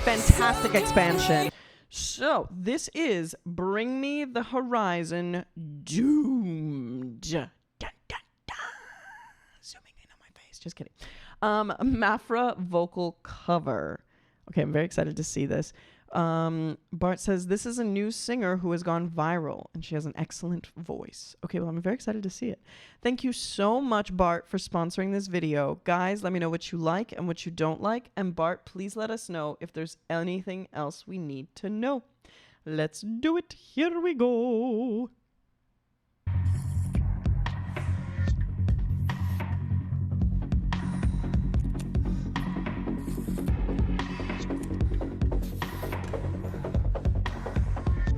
fantastic expansion. So, this is Bring Me the Horizon Doomed. Dun, dun, dun. Zooming in on my face. Just kidding. Maphra vocal cover. Okay, I'm very excited to see this. Bart says, this is a new singer who has gone viral, and she has an excellent voice. Okay, well, I'm very excited to see it. Thank you so much, Bart, for sponsoring this video. Guys, let me know what you like and what you don't like. And Bart, please let us know if there's anything else we need to know. Let's do it. Here we go.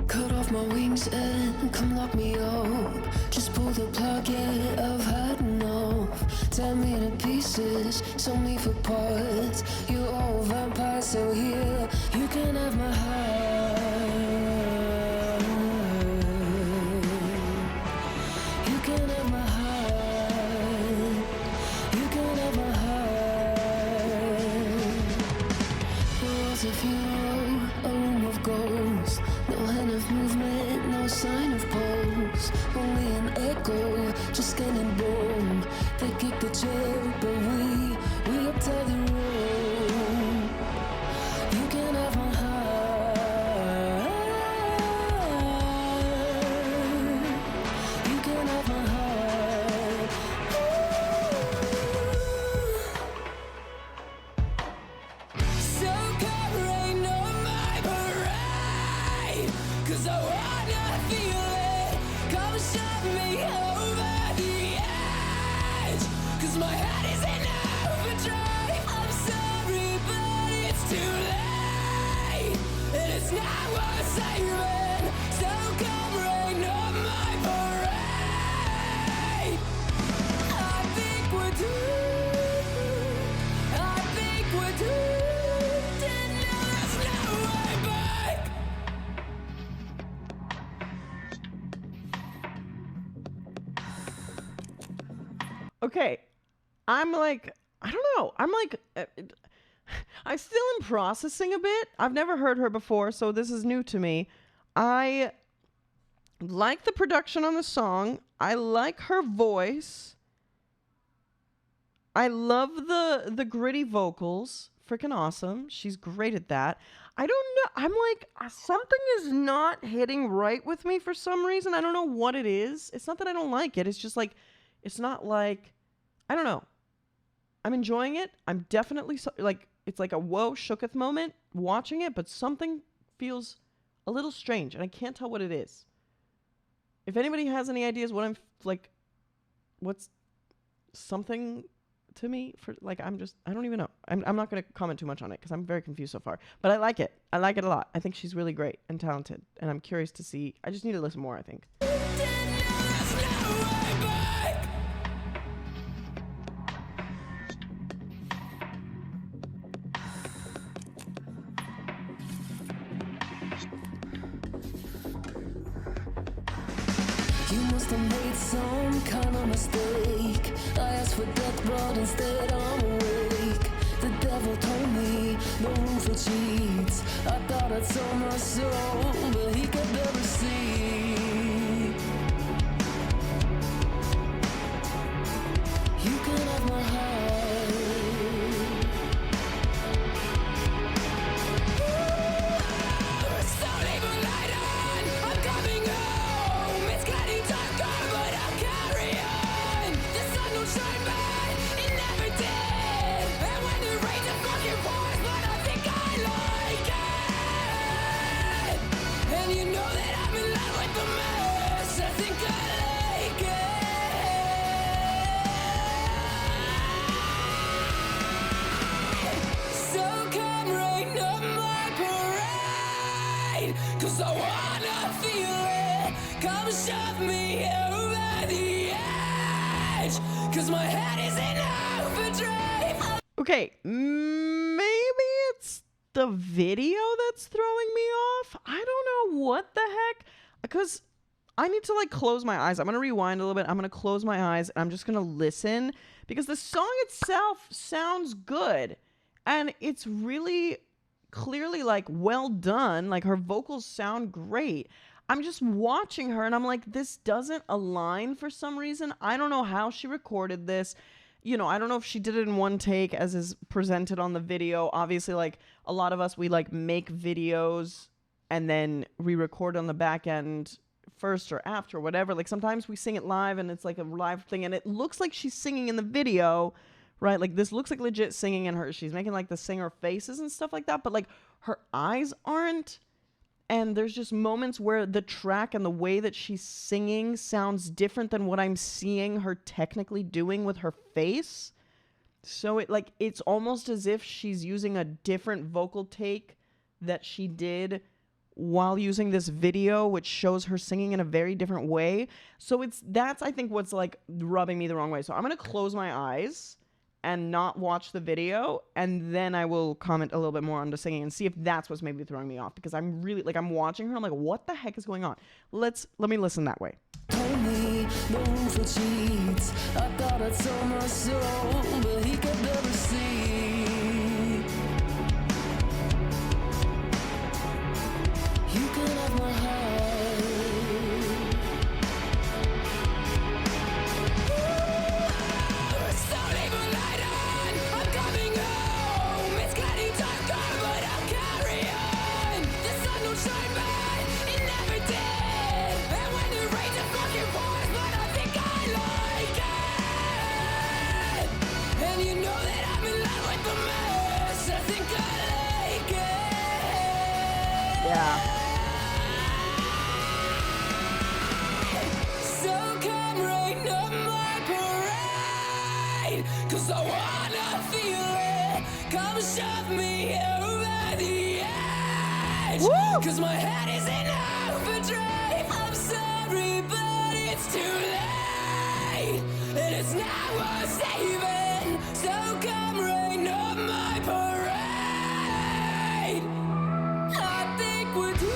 Cut off my wings and come lock me up. Just pull the plug, yeah, I've had enough. Tear me to pieces, sell me for parts. You're all vampires, so here, you can have my heart. You can have my heart. You can have my heart. The walls of hero, a room of ghosts. No hand of movement, no sign of pulse. Only an echo, just getting bold. They kick the chair, but we uptie the room. You can have my heart. You can have my heart. So come rain on my parade, 'cause I wanna feel it. Come shove me over the edge, 'cause my head is in overdrive. I'm sorry, but it's too late, and it's not worth saving. So come rain on my parade. I think we're doomed. I think we're doomed, and now there's no way back. Okay, I'm like, I don't know. I'm like, I still am processing a bit. I've never heard her before, so this is new to me. I like the production on the song. I like her voice. I love the gritty vocals. Freaking awesome. She's great at that. I don't know. I'm like, something is not hitting right with me for some reason. I don't know what it is. It's not that I don't like it. It's just like, it's not like, I don't know. I'm enjoying it. I'm definitely like, it's like a whoa, shooketh moment watching it, but something feels a little strange and I can't tell what it is. If anybody has any ideas what I'm like, what's something to me for like, I don't even know. I'm not going to comment too much on it because I'm very confused so far, but I like it. I like it a lot. I think she's really great and talented and I'm curious to see. I just need to listen more, I think. You must have made some kind of mistake. I asked for death, but instead I'm awake. The devil told me no room for cheats. I thought I'd sold my soul, but he kept the receipt. You can have my heart. Don't leave a light on. I'm coming home. It's getting darker, but I'll carry on. The sun don't shine, but it never did. And when the rains are fucking pours, but I think I like it. And you know that I'm in love with the mess. I think I like it. So come rain on my parade, 'cause I wanna feel it. Come shove me over the edge, 'cause my head is in overdrive. Okay, maybe it's the video that's throwing me off. I don't know what the heck, because I need to like close my eyes. I'm going to rewind a little bit. I'm going to close my eyes and I'm just going to listen because the song itself sounds good and it's really clearly like well done. Like her vocals sound great. I'm just watching her and I'm like, this doesn't align for some reason. I don't know how she recorded this. You know, I don't know if she did it in one take as is presented on the video. Obviously, like a lot of us, we like make videos and then re-record on the back end first or after, whatever. Like sometimes we sing it live and it's like a live thing and it looks like she's singing in the video, right? Like this looks like legit singing in her. She's making like the singer faces and stuff like that, but like her eyes aren't. And there's just moments where the track and the way that she's singing sounds different than what I'm seeing her technically doing with her face. So it's almost as if she's using a different vocal take that she did while using this video, which shows her singing in a very different way. So that's I think what's like rubbing me the wrong way. So I'm going to close my eyes and not watch the video, and then I will comment a little bit more on the singing and see if that's what's maybe throwing me off, because I'm really like, I'm watching her, I'm like, what the heck is going on? Let me listen that way. Told me no room for cheats. I thought I told my soul, but he kept the receipt. You can have my heart. Yeah. So come rain on my parade, 'cause I wanna feel it. Come shove me over the edge. Woo! 'Cause my head is in overdrive. I'm sorry, but it's too late. And it's not worth saving. So come rain on my parade. I think we're due.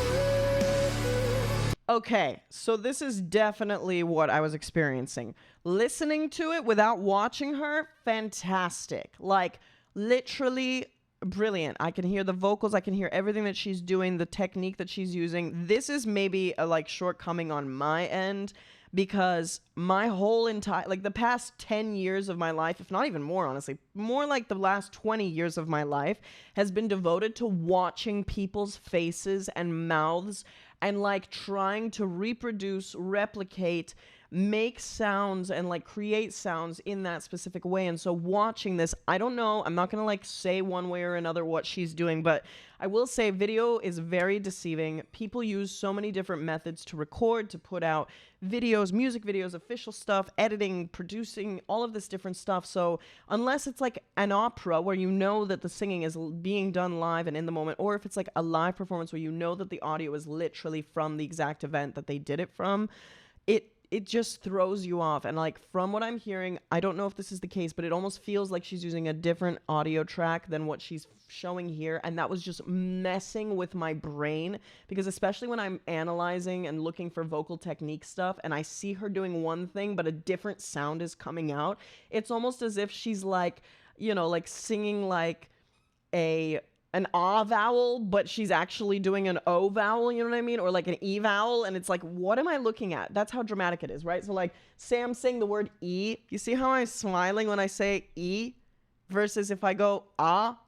Okay, so this is definitely what I was experiencing. Listening to it without watching her, fantastic. Like, literally brilliant. I can hear the vocals, I can hear everything that she's doing, the technique that she's using. This is maybe a like shortcoming on my end, because my whole entire, like the past 10 years of my life, if not even more, honestly, more like the last 20 years of my life has been devoted to watching people's faces and mouths and like trying to reproduce, replicate, make sounds and like create sounds in that specific way. And so watching this, I don't know, I'm not gonna like say one way or another what she's doing, but I will say video is very deceiving. People use so many different methods to record, to put out videos, music videos, official stuff, editing, producing, all of this different stuff. So unless it's like an opera where you know that the singing is being done live and in the moment, or if it's like a live performance where you know that the audio is literally from the exact event that they did it from, it just throws you off. And like from what I'm hearing, I don't know if this is the case, but it almost feels like she's using a different audio track than what she's showing here. And that was just messing with my brain, because especially when I'm analyzing and looking for vocal technique stuff and I see her doing one thing, but a different sound is coming out, it's almost as if she's like, you know, like singing like an ah vowel, but she's actually doing an o vowel, you know what I mean? Or like an e vowel, and it's like, what am I looking at? That's how dramatic it is, right? So like, say I'm saying the word e, you see how I'm smiling when I say e, versus if I go ah,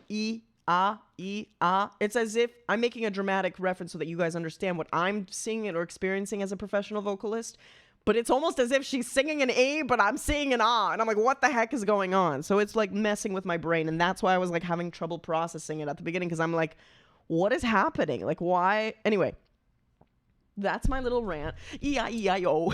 e, ah, e, ah. It's as if I'm making a dramatic reference so that you guys understand what I'm seeing or experiencing as a professional vocalist. But it's almost as if she's singing an A, but I'm singing an ah. And I'm like, what the heck is going on? So it's like messing with my brain. And that's why I was like having trouble processing it at the beginning. Because I'm like, what is happening? Like, why? Anyway, that's my little rant. E-I-E-I-O.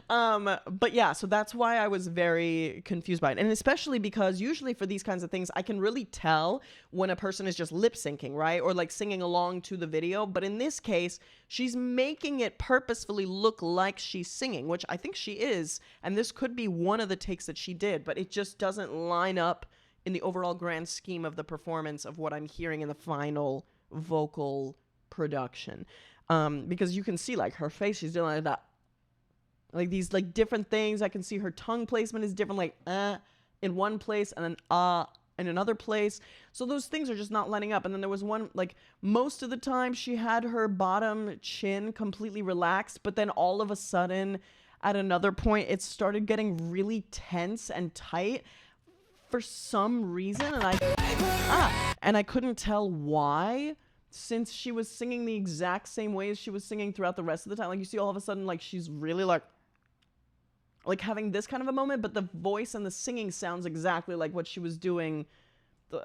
But yeah, so that's why I was very confused by it. And especially because usually for these kinds of things, I can really tell when a person is just lip syncing, right? Or like singing along to the video. But in this case, she's making it purposefully look like she's singing, which I think she is. And this could be one of the takes that she did, but it just doesn't line up in the overall grand scheme of the performance of what I'm hearing in the final vocal production. Because you can see like her face, she's doing like that. Like these like different things. I can see her tongue placement is different, like in one place and then in another place. So those things are just not lining up. And then there was one, like, most of the time she had her bottom chin completely relaxed, but then all of a sudden at another point it started getting really tense and tight for some reason, and I couldn't tell why, since she was singing the exact same way as she was singing throughout the rest of the time. Like, you see all of a sudden, like, she's really like having this kind of a moment, but the voice and the singing sounds exactly like what she was doing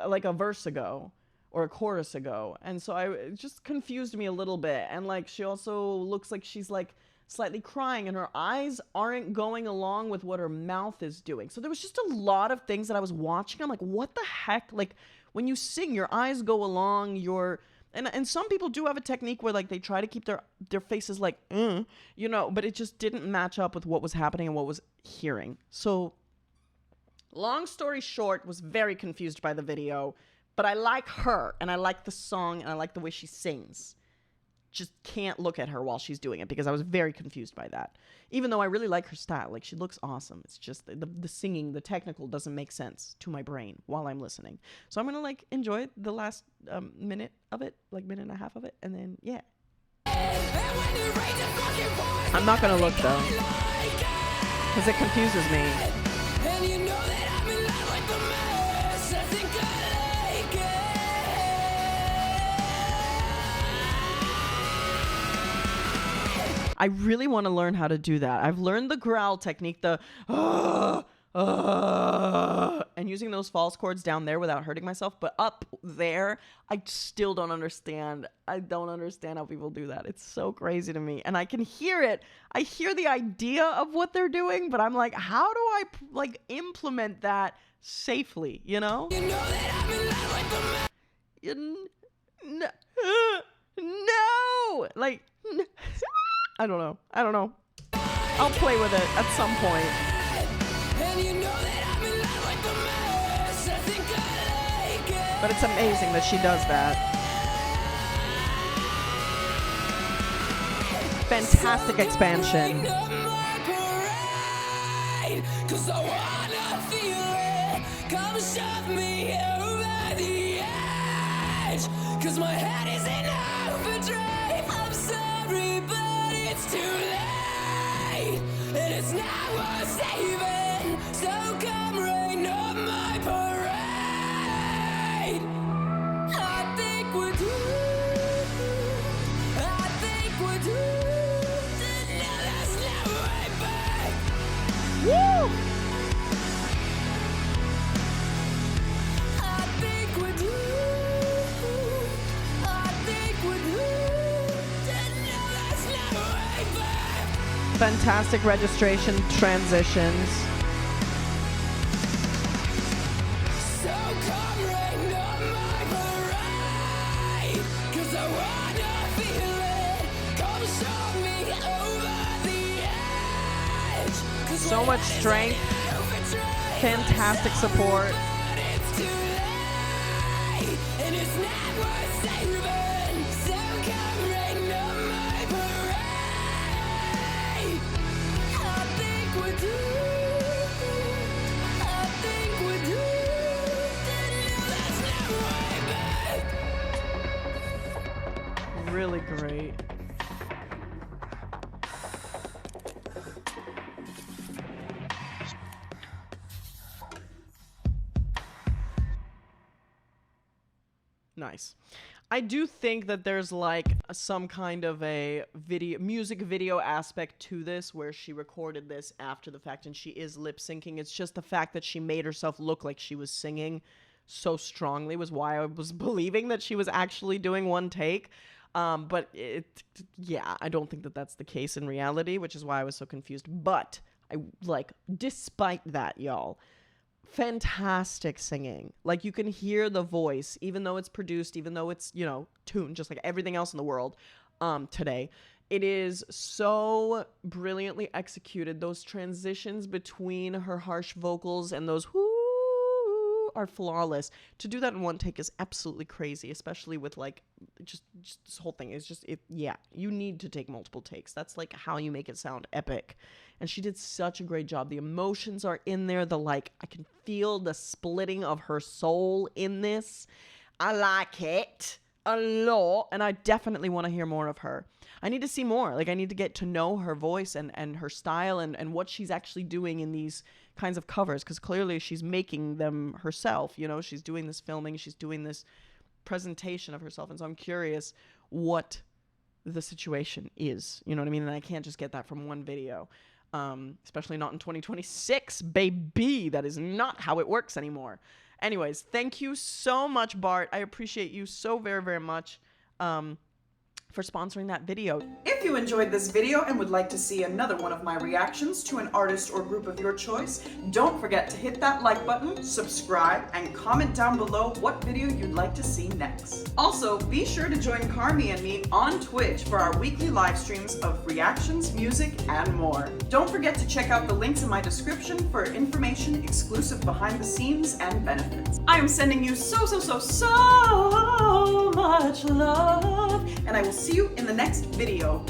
like a verse ago or a chorus ago. And so it just confused me a little bit. And like, she also looks like she's like slightly crying, and her eyes aren't going along with what her mouth is doing. So there was just a lot of things that I was watching. I'm like, what the heck? Like, when you sing, your eyes go along your... And some people do have a technique where, like, they try to keep their faces like, you know, but it just didn't match up with what was happening and what was hearing. So, long story short, was very confused by the video, but I like her, and I like the song, and I like the way she sings. Just can't look at her while she's doing it, because I was very confused by that. Even though I really like her style, like, she looks awesome. It's just the singing, the technical doesn't make sense to my brain while I'm listening. So I'm gonna like enjoy the last minute of it, like minute and a half of it, and then yeah. I'm not gonna look though, because it confuses me. And you know that I'm in love with the mess. I think I like it. I really want to learn how to do that. I've learned the growl technique, the and using those false chords down there without hurting myself, but up there, I still don't understand. I don't understand how people do that. It's so crazy to me. And I can hear it. I hear the idea of what they're doing, but I'm like, how do I like implement that safely, you know? You know that I'm in love with the mess. No! Like, I don't know. I'll play with it at some point. And you know that I'm in love with the mess. I think I like it. But it's amazing that she does that. Fantastic expansion. Cause I wanna feel it. Come shove me over the edge. Cause my head is in overdrive. I'm sorry, but it's too late. And it's not worth saving. So come rain on my parade. I think we're doomed. I think we're doomed. And there's no way back. Woo! I think we're doomed. I think we're doomed. And there's no way back. Fantastic registration transitions. So come rain on my parade. Cause I wanna feel it. Come show me over the edge. Cause So much strength. Fantastic support. But it's too late. And it's not worth saving. So come rain on my parade. I think we're doomed. I think we're doomed. And there's no way back. Really great. Nice. I do think that there's like some kind of a music video aspect to this, where she recorded this after the fact and she is lip syncing. It's just the fact that she made herself look like she was singing so strongly was why I was believing that she was actually doing one take. But I don't think that that's the case in reality, which is why I was so confused. But despite that, y'all, fantastic singing. Like, you can hear the voice, even though it's produced, even though it's, tuned, just like everything else in the world today. It is so brilliantly executed. Those transitions between her harsh vocals and those whoo are flawless. To do that in one take is absolutely crazy, especially with like just this whole thing is just it. Yeah, you need to take multiple takes. That's like how you make it sound epic. And she did such a great job. The emotions are in there. The like, I can feel the splitting of her soul in this. I like it a lot, and I definitely want to hear more of her. I need to see more. Like, I need to get to know her voice and her style and what she's actually doing in these kinds of covers, because clearly she's making them herself. You know, she's doing this filming, she's doing this presentation of herself, and so I'm curious what the situation is. You know what I mean? And I can't just get that from one video. Especially not in 2026, baby. That is not how it works anymore. Anyways, thank you so much, Bart. I appreciate you so very, very much for sponsoring that video. If you enjoyed this video and would like to see another one of my reactions to an artist or group of your choice, don't forget to hit that like button, subscribe, and comment down below what video you'd like to see next. Also, be sure to join Carmi and me on Twitch for our weekly live streams of reactions, music, and more. Don't forget to check out the links in my description for information, exclusive behind the scenes, and benefits. I am sending you so much love, and I will see you in the next video.